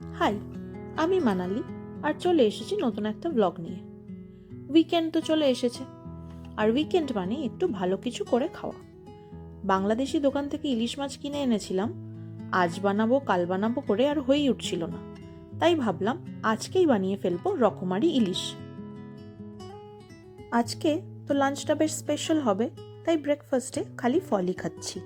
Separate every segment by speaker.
Speaker 1: High, আমি মানালি আর চলে এসেছি নতুন একটা ব্লগ নিয়ে। উইকেন্ড তো চলে এসেছে, আর উইকেন্ড মানে একটু ভালো কিছু করে খাওয়া। বাংলাদেশি দোকান থেকে ইলিশ মাছ কিনে এনেছিলাম, আজ বানাবো কাল বানাবো করে আর হয়েই উঠছিল না। তাই ভাবলাম আজকেই বানিয়ে ফেলবো রকমারি ইলিশ। আজকে তো লাঞ্চটা বেশ স্পেশাল হবে, তাই ব্রেকফাস্টে খালি ফলই খাচ্ছি।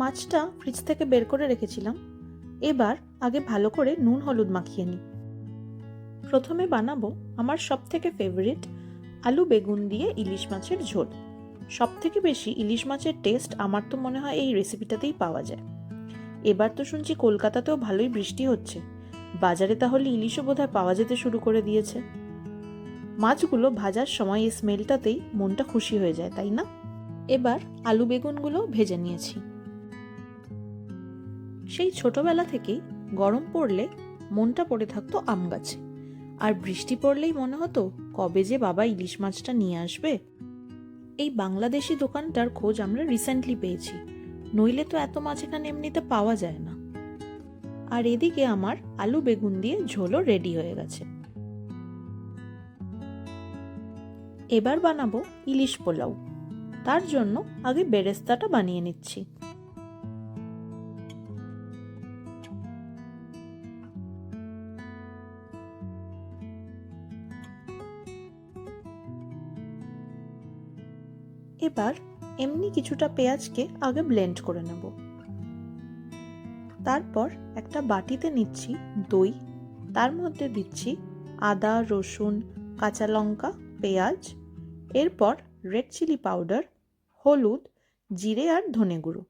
Speaker 1: মাছটা ফ্রিজ থেকে বের করে রেখেছিলাম, এবার আগে ভালো করে নুন হলুদ মাখিয়ে নিই। প্রথমে বানাবো আমার সবথেকে ফেভারিট আলু বেগুন দিয়ে ইলিশ মাছের ঝোল। সবথেকে বেশি ইলিশ মাছের টেস্ট আমার তো মনে হয় এই রেসিপিটাতেই পাওয়া যায়। এবার তো শুনছি কলকাতাতেও ভালোই বৃষ্টি হচ্ছে, বাজারে তাহলে ইলিশও বোধহয় পাওয়া যেতে শুরু করে দিয়েছে। মাছগুলো ভাজার সময় এই স্মেলটাতেই মনটা খুশি হয়ে যায়, তাই না? এবার আলু বেগুনগুলো ভেজে নিয়েছি। সেই ছোটবেলা থেকেই গরম পড়লে মনটা পড়ে থাকতো আম গাছে, আর বৃষ্টি পড়লেই মনে হতো কবে যে বাবা ইলিশ মাছটা নিয়ে আসবে। এই বাংলাদেশি দোকানটার খোঁজ আমরা রিসেন্টলি পেয়েছি, নইলে তো এত মাছ এখানে এমনিতে পাওয়া যায় না। আর এদিকে আমার আলু বেগুন দিয়ে ঝোলও রেডি হয়ে গেছে। এবার বানাবো ইলিশ পোলাও। তার জন্য আগে বেরেস্তাটা বানিয়ে নিচ্ছি। এবার এমনি কিছুটা পেঁয়াজকে আগে ব্লেন্ড করে নেব। তারপর একটা বাটিতে নিচ্ছি দই, তার মধ্যে দিচ্ছি আদা রসুন কাঁচা লঙ্কা পেঁয়াজ, এরপর রেড চিলি পাউডার, হলুদ, জিরে আর ধনে গুঁড়ো,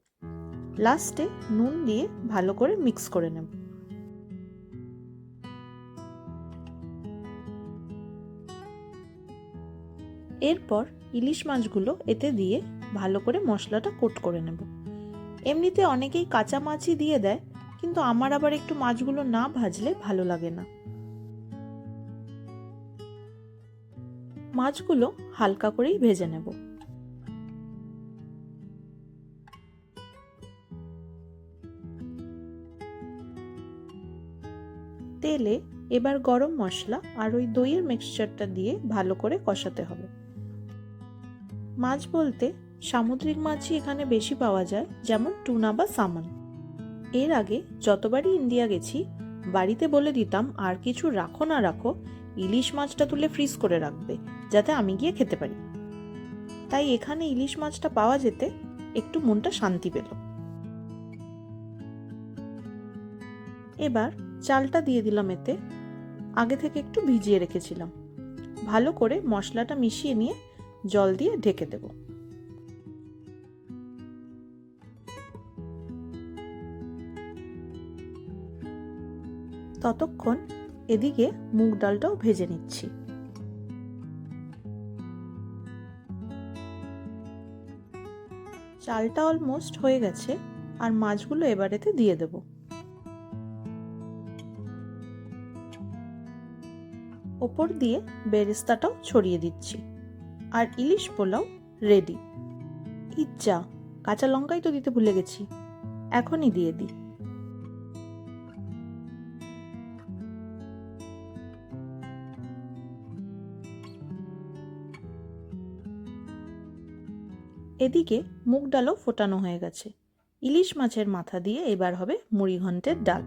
Speaker 1: লাস্টে নুন দিয়ে ভালো করে মিক্স করে নেব। এরপর ইলিশ মাছগুলো এতে দিয়ে ভালো করে মশলাটা কোট করে নেব। এমনিতে অনেকেই কাঁচা মাছই দিয়ে দেয়, কিন্তু আমার আবার একটু মাছগুলো না ভাজলে ভালো লাগে না। মাছগুলো হালকা করেই ভেজে নেব। তেলে এবার গরম মশলা আর ওই দইয়ের মিক্সচারটা দিয়ে ভালো করে কষাতে হবে। মাছ বলতে সামুদ্রিক মাছই এখানে বেশি পাওয়া যায়, যেমন টুনা বা সামন। এর আগে যতবারই ইন্ডিয়া গেছি বাড়িতে বলে দিতাম আর কিছু রাখো না রাখো, ইলিশ মাছটা তুলে ফ্রিজ করে রাখবে, যাতে আমি গিয়ে খেতে পারি। তাই এখানে ইলিশ মাছটা পাওয়া যেতে একটু মনটা শান্তি পেল। এবার চালটা দিয়ে দিলাম এতে, আগে থেকে একটু ভিজিয়ে রেখেছিলাম। ভালো করে মশলাটা মিশিয়ে নিয়ে জল দিয়ে ঢেকে দেব। ততক্ষণ এদিকে মুগ ডালটাও ভেজে নিচ্ছি। চালটা অলমোস্ট হয়ে গেছে, আর মাছগুলো এবারেতে দিয়ে দেব। ওপর দিয়ে বেরেস্তাটাও ছড়িয়ে দিচ্ছি, আর ইলিশ পোলাও রেডি। ইচ্ছা, কাঁচা লঙ্কাই তো দিতে ভুলে গেছি, এখনই দিয়ে দিই। এদিকে মুগ ডালও ফোটানো হয়ে গেছে। ইলিশ মাছের মাথা দিয়ে এবার হবে মুড়িঘণ্টের ডাল।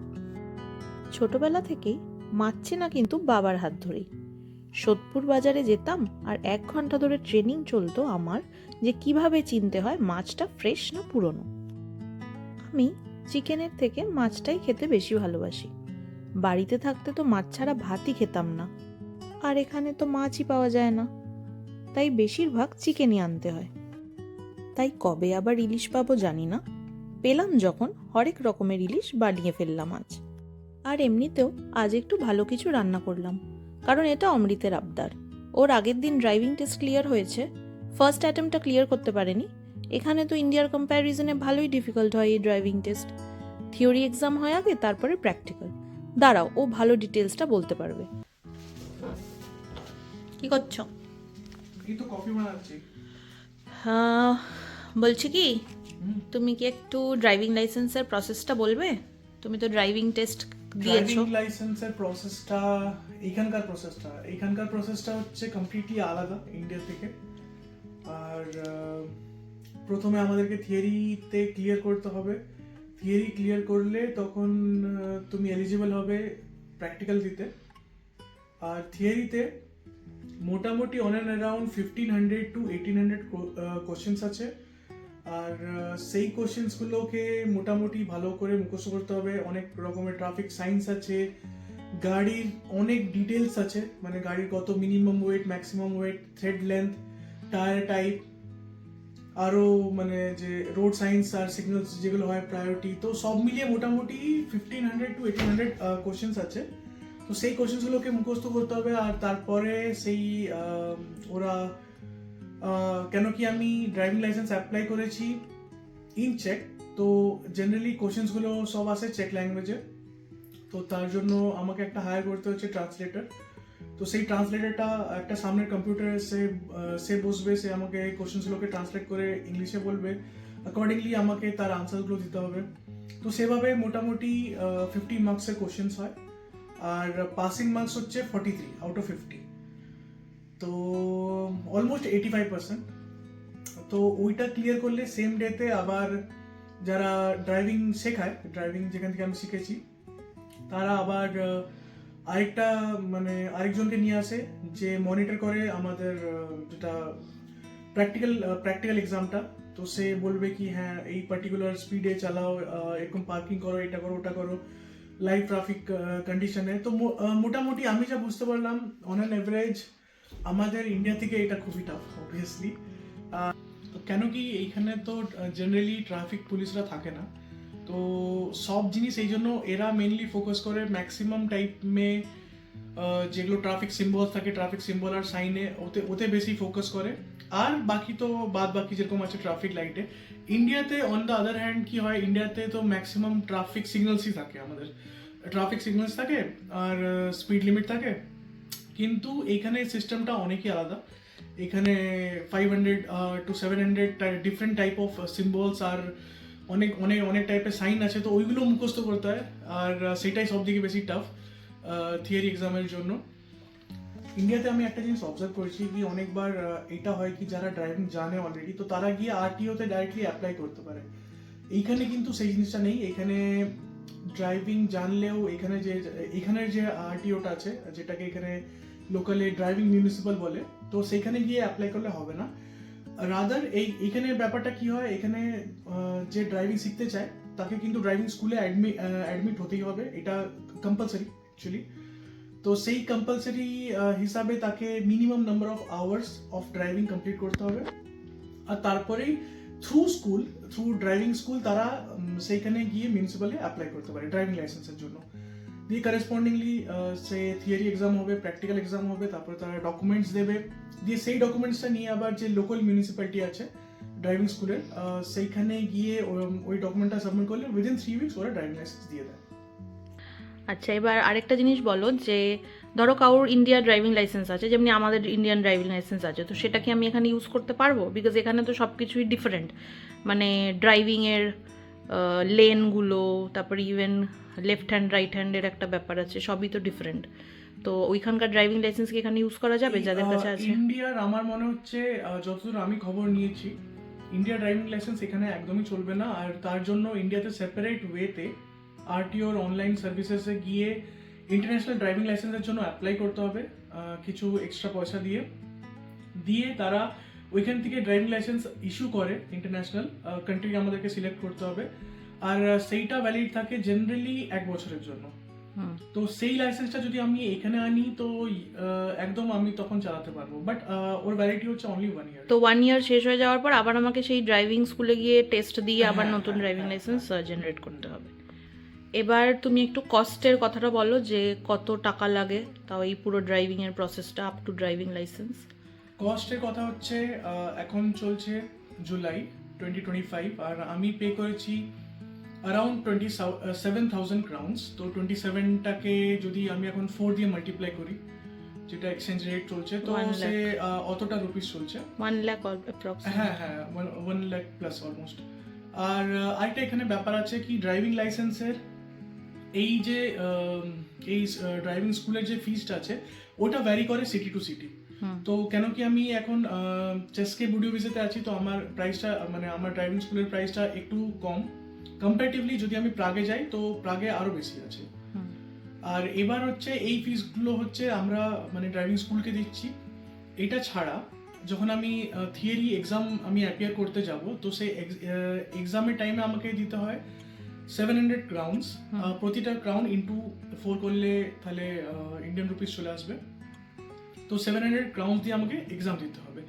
Speaker 1: ছোটবেলা থেকেই মাছ চেনা কিন্তু বাবার হাত ধরেই। সোদপুর বাজারে যেতাম আর 1 ঘন্টা ধরে ট্রেনিং চলতো আমার, যে কিভাবে চিনতে হয় মাছটা ফ্রেশ না পুরনো। আমি চিকেনের থেকে মাছটাই খেতে বেশি ভালোবাসি। বাড়িতে থাকতে তো মাছ ছাড়া ভাতই খেতাম না, আর এখানে তো মাছই পাওয়া যায় না, তাই বেশিরভাগ চিকেনই আনতে হয়। তাই কবে আবার ইলিশ পাবো জানি না, পেলাম যখন হরেক রকমের ইলিশ বানিয়ে ফেললাম আজ। আর এমনিতেও আজ একটু ভালো কিছু রান্না করলাম, কারণ এটা অমৃতের আবদার। ওর আগের দিন ড্রাইভিং টেস্ট ক্লিয়ার হয়েছে, ফার্স্ট অ্যাটেম্পটা ক্লিয়ার করতে পারেনি। এখানে তো ইন্ডিয়ার কম্প্যারিজনে ভালোই ডিফিকাল্ট হয় এই ড্রাইভিং টেস্ট। থিওরি এক্সাম হয় আগে, তারপরে প্র্যাকটিক্যাল। দাঁড়াও, ও ভালো ডিটেলসটা বলতে পারবে। কি করছো?
Speaker 2: এই তো কফি বানাচ্ছি।
Speaker 1: বলছি কি, তুমি কি একটু ড্রাইভিং লাইসেন্সের প্রসেসটা বলবে? তুমি তো ড্রাইভিং টেস্ট দিয়েছো।
Speaker 2: ড্রাইভিং লাইসেন্সের এইখানকার প্রসেসটা হচ্ছে কমপ্লিটলি আলাদা ইন্ডিয়া থেকে। আর প্রথমে আমাদেরকে থিওরিতে ক্লিয়ার করতে হবে। থিওরি ক্লিয়ার করলে তখন তুমি এলিজিবল হবে প্র্যাকটিক্যাল দিতে। আর থিওরিতে মোটামুটি on and around 1500 to 1800 questions আছে। আর সেই কোশ্চেন্সগুলোকে মোটামুটি ভালো করে মুখস্থ করতে হবে। অনেক রকমের ট্রাফিক সাইন্স আছে, গাড়ির অনেক ডিটেলস আছে, মানে গাড়ির কত minimum weight, maximum weight, thread length, tyre type, আরও মানে যে রোড সাইন্স আর সিগন্যালস যেগুলো হয়, প্রায়োরিটি, তো সব মিলিয়ে মোটামুটি 1500 to 1800 কোশ্চেন্স আছে। তো সেই কোশ্চেন্সগুলোকে মুখস্থ করতে হবে। আর তারপরে সেই ওরা কেন কি আমি ড্রাইভিং লাইসেন্স অ্যাপ্লাই করেছি ইন চেক, তো জেনারেলি কোশ্চেন্সগুলো সব আসে চেক ল্যাঙ্গুয়েজে। তো তার জন্য আমাকে একটা হায়ার করতে হচ্ছে ট্রান্সলেটর। তো সেই ট্রান্সলেটরটা একটা সামনের কম্পিউটারে সে বসবে, সে আমাকে কোশ্চেন্সগুলোকে ট্রান্সলেট করে ইংলিশে বলবে, অ্যাকর্ডিংলি আমাকে তার আনসারগুলো দিতে হবে। তো সেভাবে মোটামুটি 50 মার্কসের কোশ্চেন্স হয়। আর পাসিং মার্কস হচ্ছে 43 আউট অফ 50, তো অলমোস্ট 85%। তো ওইটা ক্লিয়ার করলে সেম ডেতে আবার যারা ড্রাইভিং শেখায়, ড্রাইভিং যেখান থেকে আমি শিখেছি, তারা আবার আরেকজনকে নিয়ে আসে যে মনিটর করে আমাদের যেটা প্র্যাকটিক্যাল এক্সামটা। তো সে বলবে কি হ্যাঁ এই পার্টিকুলার স্পিডে চালাও, এরকম পার্কিং করো, এটা করো, ওটা করো, লাইভ ট্রাফিক কন্ডিশনে। তো মোটামুটি আমি যা বুঝতে পারলাম, অন অ্যান এভারেজ আমাদের ইন্ডিয়া থেকে এটা খুবই টাফ অবভিয়াসলি। কেন কি এইখানে তো জেনারেলি ট্রাফিক পুলিশরা থাকে না, তো সব জিনিস এই জন্য এরা মেনলি ফোকাস করে ম্যাক্সিমাম টাইমে যেগুলো ট্রাফিক সিম্বল থাকে, ট্রাফিক সিম্বল আর সাইনে ওতে বেশি ফোকাস করে। আর বাকি তো বাকি যেরকম আছে ট্রাফিক লাইটে। ইন্ডিয়াতে অন দ্য আদার হ্যান্ড কি হয়, ইন্ডিয়াতে তো ম্যাক্সিমাম ট্রাফিক সিগন্যালসই থাকে, আমাদের ট্রাফিক সিগন্যালস থাকে আর স্পিড লিমিট থাকে। কিন্তু এইখানে সিস্টেমটা অনেকই আলাদা। এখানে 500 to 700 different type of symbols আর অনেক অনেক অনেক টাইপের সাইন আছে, তো ওইগুলো মুখস্থ করতে হয়। আর সেটাই সব থেকে বেশি টাফ থিওরি এক্সামের জন্য। ইন্ডিয়াতে আমি একটা জিনিস অবজার্ভ করেছি কি অনেকবার এটা হয় কি যারা ড্রাইভিং জানে অলরেডি, তো তারা গিয়ে আরটিওতে ডাইরেক্টলি অ্যাপ্লাই করতে পারে। এইখানে কিন্তু সেই জিনিসটা নেই। এখানে ড্রাইভিং জানলেও এখানের যে আরটিওটা আছে, যেটাকে এখানে লোকালে ড্রাইভিং মিউনিসিপাল বলে, তো সেখানে গিয়ে অ্যাপ্লাই করলে হবে না। রাদার এইখানের ব্যাপারটা কি হয়, এখানে যে ড্রাইভিং শিখতে চায় তাকে কিন্তু ড্রাইভিং স্কুলে অ্যাডমিট হতেই হবে, এটা কম্পালসারি অ্যাকচুয়ালি। তো সেই কম্পালসারি হিসাবে তাকে minimum number of hours of driving complete করতে হবে। আর তারপরেই থ্রু ড্রাইভিং স্কুল তারা সেইখানে গিয়ে মিউনিসিপালে অ্যাপ্লাই করতে পারে ড্রাইভিং লাইসেন্সের জন্য। দিয়ে করেসপন্ডিংলি সে থিওরি এক্সাম হবে, প্র্যাকটিক্যাল এক্সাম হবে, তারপরে তারা ডকুমেন্টস দেবে। দিয়ে সেই ডকুমেন্টসটা নিয়ে আবার যে লোকাল মিউনিসিপ্যালিটি আছে ড্রাইভিং স্কুলের, সেইখানে গিয়ে ওই ডকুমেন্টটা সাবমিট করলে উইদিন 3 উইকস ওরা ড্রাইভিং লাইসেন্স দিয়ে দেয়।
Speaker 1: আচ্ছা, এবার আরেকটা জিনিস বলো, যে ধরো কারোর ইন্ডিয়া ড্রাইভিং লাইসেন্স আছে, যেমনি আমাদের ইন্ডিয়ান ড্রাইভিং লাইসেন্স আছে, তো সেটা কি আমি এখানে ইউজ করতে পারবো? বিকজ এখানে তো সব কিছুই ডিফারেন্ট, মানে ড্রাইভিংয়ের লেনগুলো, তারপরে ইভেন লেফট হ্যান্ড রাইট হ্যান্ডের একটা ব্যাপার আছে, সবই তো ডিফারেন্ট। তো ওইখানকার ড্রাইভিং লাইসেন্স কি এখানে ইউজ করা যাবে যাদের কাছে আছে?
Speaker 2: ইন্ডিয়ার আমার মনে হচ্ছে যতদূর আমি খবর নিয়েছি, ইন্ডিয়া ড্রাইভিং লাইসেন্স এখানে একদমই চলবে না। আর তার জন্য ইন্ডিয়াতে সেপারেট ওয়েতে আরটিওর অনলাইন সার্ভিসেসে গিয়ে ইন্টারন্যাশনাল ড্রাইভিং লাইসেন্সের জন্য অ্যাপ্লাই করতে হবে কিছু এক্সট্রা পয়সা দিয়ে তারা ওইখান থেকে ড্রাইভিং লাইসেন্স ইস্যু করে। ইন্টারন্যাশনাল কান্ট্রি আমাদেরকে সিলেক্ট করতে হবে, আর সেইটা ভ্যালিড থাকে জেনারেলি 1 বছরের জন্য। তো সেই লাইসেন্সটা যদি আমি এখানে আনি তো একদম আমি তখন চালাতে পারবো, বাট ওর ভ্যালিডিটি হচ্ছে অনলি 1 ইয়ার।
Speaker 1: তো 1 ইয়ার শেষ হয়ে যাওয়ার পর আবার আমাকে সেই ড্রাইভিং স্কুলে গিয়ে টেস্ট দিয়ে আবার নতুন ড্রাইভিং লাইসেন্স জেনারেট করতে হবে। এবার তুমি একটু কস্টের কথাটা বলো, যে কত টাকা লাগে তাও এই পুরো ড্রাইভিংয়ের প্রসেসটা আপ টু ড্রাইভিং লাইসেন্স।
Speaker 2: কস্টের কথা হচ্ছে এখন চলছে জুলাই 2025, আর আমি পে করেছি অ্যারাউন্ড 27,000 ক্রাউন্স। তো 27টাকে যদি আমি এখন 4 দিয়ে মাল্টিপ্লাই করি, যেটা এক্সচেঞ্জ রেট চলছে, তো
Speaker 1: 1
Speaker 2: সে অতটা রুপিস চলছে।
Speaker 1: 1 লাখ অ্যাপ্রক্সিমেট।
Speaker 2: হ্যাঁ হ্যাঁ, 1 লাখ প্লাস অলমোস্ট। আর আরেকটা এখানে ব্যাপার আছে কি, ড্রাইভিং লাইসেন্সের এই যে এই ড্রাইভিং স্কুলের যে ফিসটা আছে ওটা ভ্যারি করে সিটি টু সিটি। তো কেন কি আমি এখন চেসকে বুডিও ভিসাতে আছি, তো আমার প্রাইসটা মানে আমার ড্রাইভিং স্কুলের প্রাইসটা একটু কম কম্পারেটিভলি। যদি আমি প্রাগে যাই তো প্রাগে আরো বেশি আছে। আর এবার হচ্ছে এই ফিসগুলো হচ্ছে আমরা মানে ড্রাইভিং স্কুলকে দিচ্ছি। এটা ছাড়া যখন আমি থিওরি এক্সাম আমি অ্যাপিয়ার করতে যাব, তো সেই এক্সামের টাইমে আমাকে দিতে হয় 700 ক্রাউন্স। প্রতিটা ক্রাউন ইন্টু 4 করলে তাহলে ইন্ডিয়ান রুপিস চলে আসবে। তো 700 ক্রাউন্স দিয়ে আমাকে এক্সাম দিতে হবে।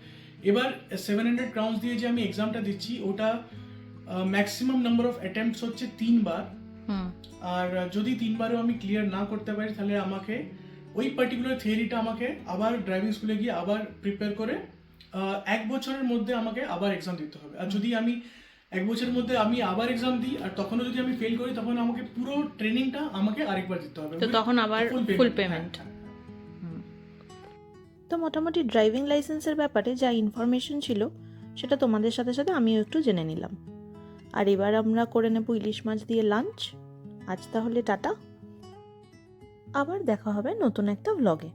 Speaker 2: এবার 700 ক্রাউন্স দিয়ে যে আমি এক্সামটা দিচ্ছি ওটা ম্যাক্সিমাম নাম্বার অফ অ্যাটেম্পটস হচ্ছে 3 বার। আর যদি 3 বারেও আমি ক্লিয়ার না করতে পারি তাহলে আমাকে ওই পার্টিকুলার থিওরিটা আমাকে আবার ড্রাইভিং স্কুলে গিয়ে আবার প্রিপেয়ার করে 1 বছরের মধ্যে আমাকে আবার এক্সাম দিতে হবে। আর যদি আমি 1 বছরের মধ্যে আমি আবার এক্সাম দিই আর তখনও যদি আমি ফেল করি, তখন আমাকে পুরো ট্রেনিংটা আমাকে আরেকবার দিতে হবে,
Speaker 1: তো তখন আবার ফুল পেমেন্ট। তো মোটামুটি ড্রাইভিং লাইসেন্সের ব্যাপারে যা ইনফরমেশন ছিল সেটা তোমাদের সাথে সাথে আমিও একটু জেনে নিলাম। আর এবার আমরা করে নেব ইলিশ মাছ দিয়ে লাঞ্চ। আজ তাহলে টাটা, আবার দেখা হবে নতুন একটা ভ্লগে।